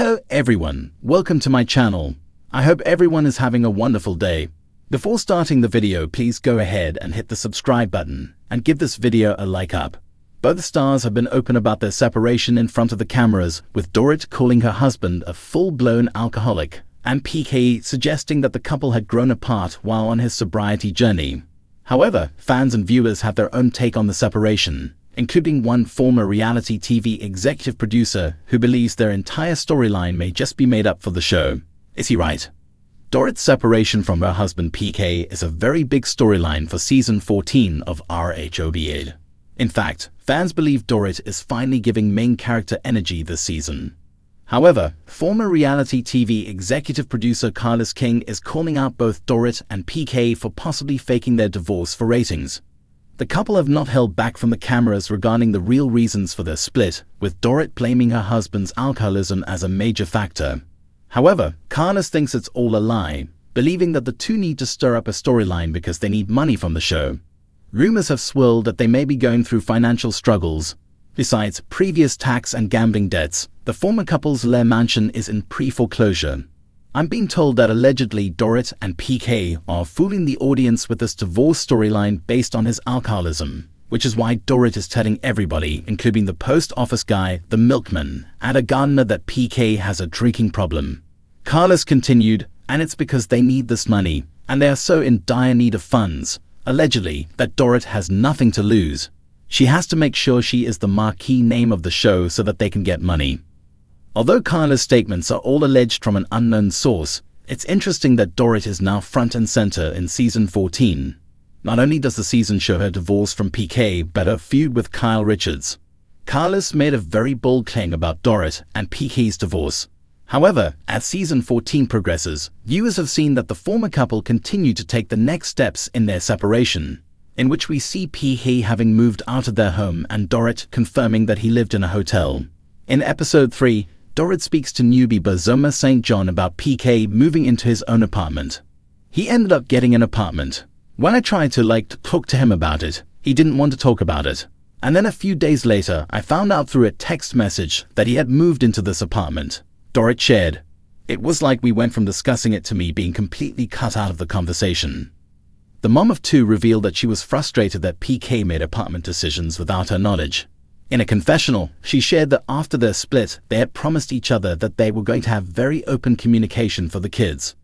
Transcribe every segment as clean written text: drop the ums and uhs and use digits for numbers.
Hello everyone, welcome to my channel. I hope everyone is having a wonderful day. Before starting the video, please go ahead and hit the subscribe button and give this video a like up. Both stars have been open about their separation in front of the cameras, with Dorit calling her husband a full-blown alcoholic and PK suggesting that the couple had grown apart while on his sobriety journey. However, fans and viewers have their own take on the separation, including one former reality TV executive producer who believes their entire storyline may just be made up for the show. Is he right? Dorit's separation from her husband PK is a very big storyline for season 14 of RHOBH. In fact, fans believe Dorit is finally giving main character energy this season. However, former reality TV executive producer Carlos King is calling out both Dorit and PK for possibly faking their divorce for ratings. The couple have not held back from the cameras regarding the real reasons for their split, with Dorit blaming her husband's alcoholism as a major factor. However, Carlos thinks it's all a lie, believing that the two need to stir up a storyline because they need money from the show. Rumors have swirled that they may be going through financial struggles. Besides previous tax and gambling debts, the former couple's Lair mansion is in pre-foreclosure. I'm being told that allegedly Dorit and PK are fooling the audience with this divorce storyline based on his alcoholism, which is why Dorit is telling everybody, including the post office guy, the milkman, and a gardener, that PK has a drinking problem. Carlos continued, and it's because they need this money, and they are so in dire need of funds, allegedly, that Dorit has nothing to lose. She has to make sure she is the marquee name of the show so that they can get money. Although Carla's statements are all alleged from an unknown source, it's interesting that Dorit is now front and center in season 14. Not only does the season show her divorce from PK, but her feud with Kyle Richards. Carlos made a very bold claim about Dorit and PK's divorce. However, as season 14 progresses, viewers have seen that the former couple continue to take the next steps in their separation, in which we see PK having moved out of their home and Dorit confirming that he lived in a hotel. In episode 3, Dorit speaks to newbie Bazoma St. John about PK moving into his own apartment. He ended up getting an apartment. When I tried to talk to him about it, he didn't want to talk about it. And then a few days later, I found out through a text message that he had moved into this apartment. Dorit shared, "It was like we went from discussing it to me being completely cut out of the conversation." The mom of two revealed that she was frustrated that PK made apartment decisions without her knowledge. In a confessional, she shared that after their split, they had promised each other that they were going to have very open communication for the kids.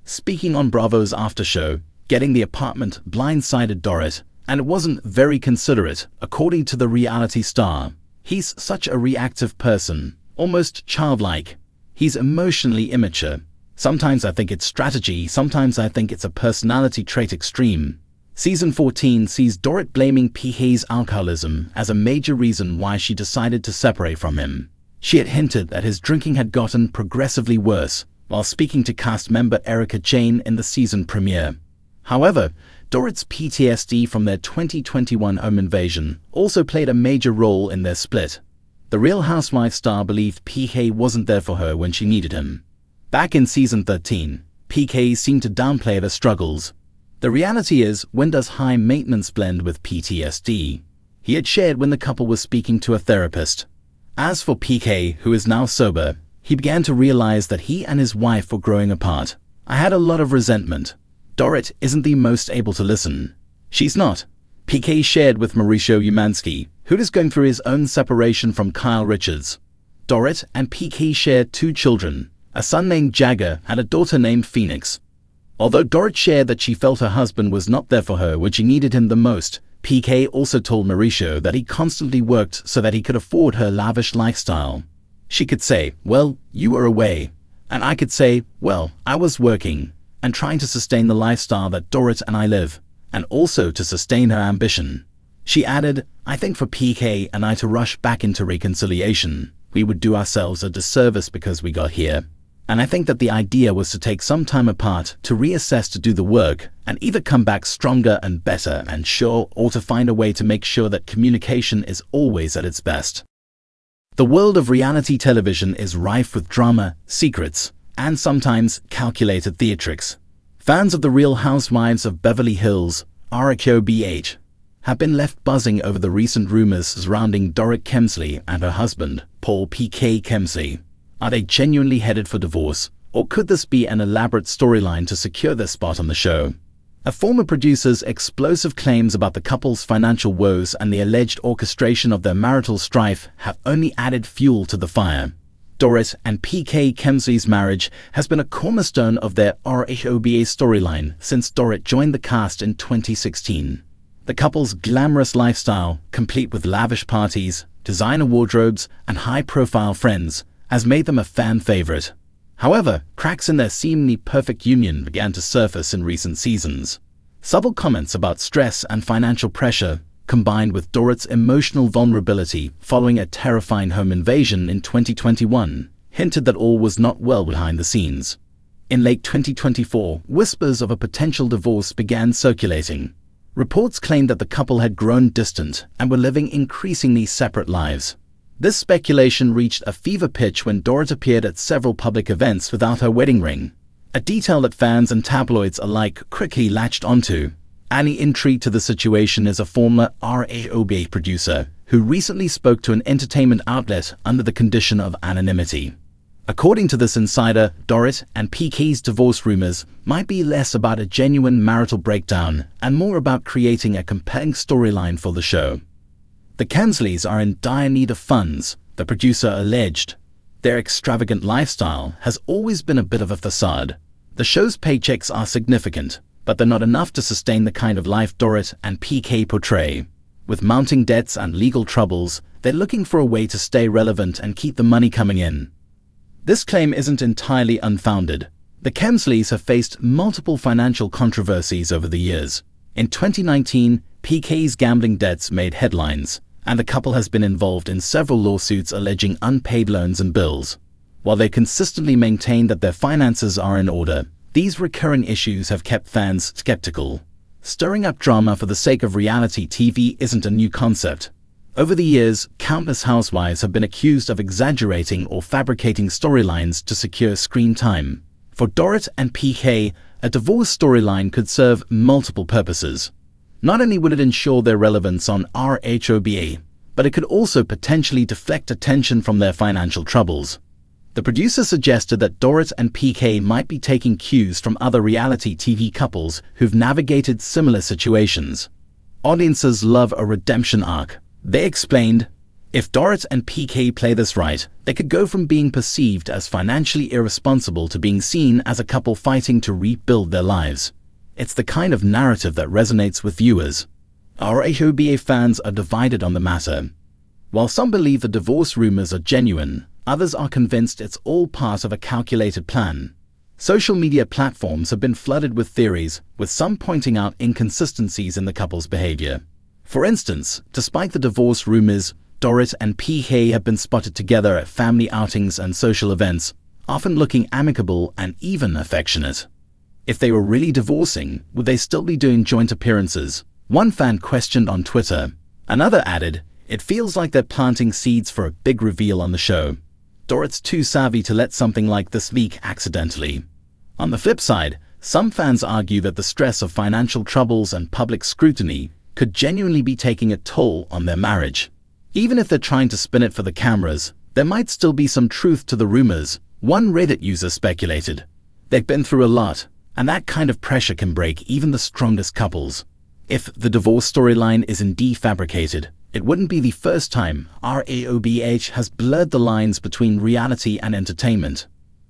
Speaking on Bravo's after show, getting the apartment blindsided Dorit, and it wasn't very considerate, according to the reality star. He's such a reactive person, almost childlike. He's emotionally immature. Sometimes I think it's strategy, sometimes I think it's a personality trait extreme. Season 14 sees Dorit blaming PK's alcoholism as a major reason why she decided to separate from him. She had hinted that his drinking had gotten progressively worse while speaking to cast member Erica Jane in the season premiere. However, Dorit's PTSD from their 2021 home invasion also played a major role in their split. The Real Housewives star believed PK wasn't there for her when she needed him. Back in season 13, PK seemed to downplay their struggles. The reality is, when does high maintenance blend with PTSD? He had shared when the couple was speaking to a therapist. As for PK, who is now sober, he began to realize that he and his wife were growing apart. "I had a lot of resentment. Dorit isn't the most able to listen. She's not," PK shared with Mauricio Umansky, who is going through his own separation from Kyle Richards. Dorit and PK shared 2 children, a son named Jagger and a daughter named Phoenix. Although Dorit shared that she felt her husband was not there for her when she needed him the most, PK also told Mauricio that he constantly worked so that he could afford her lavish lifestyle. She could say, "Well, you were away." And I could say, "Well, I was working and trying to sustain the lifestyle that Dorit and I live, and also to sustain her ambition." She added, "I think for PK and I to rush back into reconciliation, we would do ourselves a disservice because we got here. And I think that the idea was to take some time apart to reassess, to do the work, and either come back stronger and better and sure, or to find a way to make sure that communication is always at its best." The world of reality television is rife with drama, secrets, and sometimes calculated theatrics. Fans of the Real Housewives of Beverly Hills, RHOBH, have been left buzzing over the recent rumors surrounding Dorit Kemsley and her husband, Paul PK Kemsley. Are they genuinely headed for divorce, or could this be an elaborate storyline to secure their spot on the show? A former producer's explosive claims about the couple's financial woes and the alleged orchestration of their marital strife have only added fuel to the fire. Dorit and PK Kemsley's marriage has been a cornerstone of their RHOBH storyline since Dorit joined the cast in 2016. The couple's glamorous lifestyle, complete with lavish parties, designer wardrobes, and high-profile friends, has made them a fan favorite. However, cracks in their seemingly perfect union began to surface in recent seasons. Subtle comments about stress and financial pressure, combined with Dorit's emotional vulnerability following a terrifying home invasion in 2021, hinted that all was not well behind the scenes. In late 2024, whispers of a potential divorce began circulating. Reports claimed that the couple had grown distant and were living increasingly separate lives. This speculation reached a fever pitch when Dorit appeared at several public events without her wedding ring, a detail that fans and tabloids alike quickly latched onto. Adding intrigue to the situation is a former RHOBH producer who recently spoke to an entertainment outlet under the condition of anonymity. According to this insider, Dorit and PK's divorce rumors might be less about a genuine marital breakdown and more about creating a compelling storyline for the show. The Kemsleys are in dire need of funds, the producer alleged. Their extravagant lifestyle has always been a bit of a facade. The show's paychecks are significant, but they're not enough to sustain the kind of life Dorit and PK portray. With mounting debts and legal troubles, they're looking for a way to stay relevant and keep the money coming in. This claim isn't entirely unfounded. The Kemsleys have faced multiple financial controversies over the years. In 2019, PK's gambling debts made headlines, and the couple has been involved in several lawsuits alleging unpaid loans and bills. While they consistently maintain that their finances are in order, these recurring issues have kept fans skeptical. Stirring up drama for the sake of reality TV isn't a new concept. Over the years, countless housewives have been accused of exaggerating or fabricating storylines to secure screen time. For Dorit and PK, a divorce storyline could serve multiple purposes. Not only would it ensure their relevance on RHOBH, but it could also potentially deflect attention from their financial troubles. The producer suggested that Dorit and PK might be taking cues from other reality TV couples who've navigated similar situations. Audiences love a redemption arc. They explained, if Dorit and PK play this right, they could go from being perceived as financially irresponsible to being seen as a couple fighting to rebuild their lives. It's the kind of narrative that resonates with viewers. RHOBH fans are divided on the matter. While some believe the divorce rumors are genuine, others are convinced it's all part of a calculated plan. Social media platforms have been flooded with theories, with some pointing out inconsistencies in the couple's behavior. For instance, despite the divorce rumors, Dorit and PK have been spotted together at family outings and social events, often looking amicable and even affectionate. If they were really divorcing, would they still be doing joint appearances? One fan questioned on Twitter. Another added, it feels like they're planting seeds for a big reveal on the show. Dorit's too savvy to let something like this leak accidentally. On the flip side, some fans argue that the stress of financial troubles and public scrutiny could genuinely be taking a toll on their marriage. Even if they're trying to spin it for the cameras, there might still be some truth to the rumors. One Reddit user speculated, they've been through a lot, and that kind of pressure can break even the strongest couples. If the divorce storyline is indeed fabricated, it wouldn't be the first time RHOBH has blurred the lines between reality and entertainment.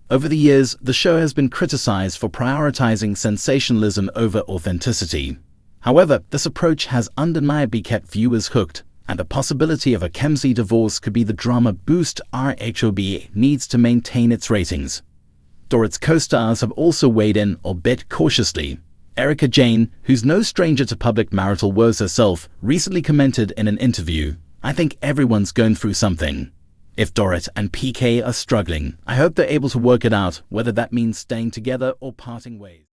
Over the years, the show has been criticized for prioritizing sensationalism over authenticity. However, this approach has undeniably kept viewers hooked, and the possibility of a Kemsley divorce could be the drama boost RHOBH needs to maintain its ratings. Dorit's co-stars have also weighed in, albeit cautiously. Erika Jayne, who's no stranger to public marital woes herself, recently commented in an interview, I think everyone's going through something. If Dorit and PK are struggling, I hope they're able to work it out, whether that means staying together or parting ways.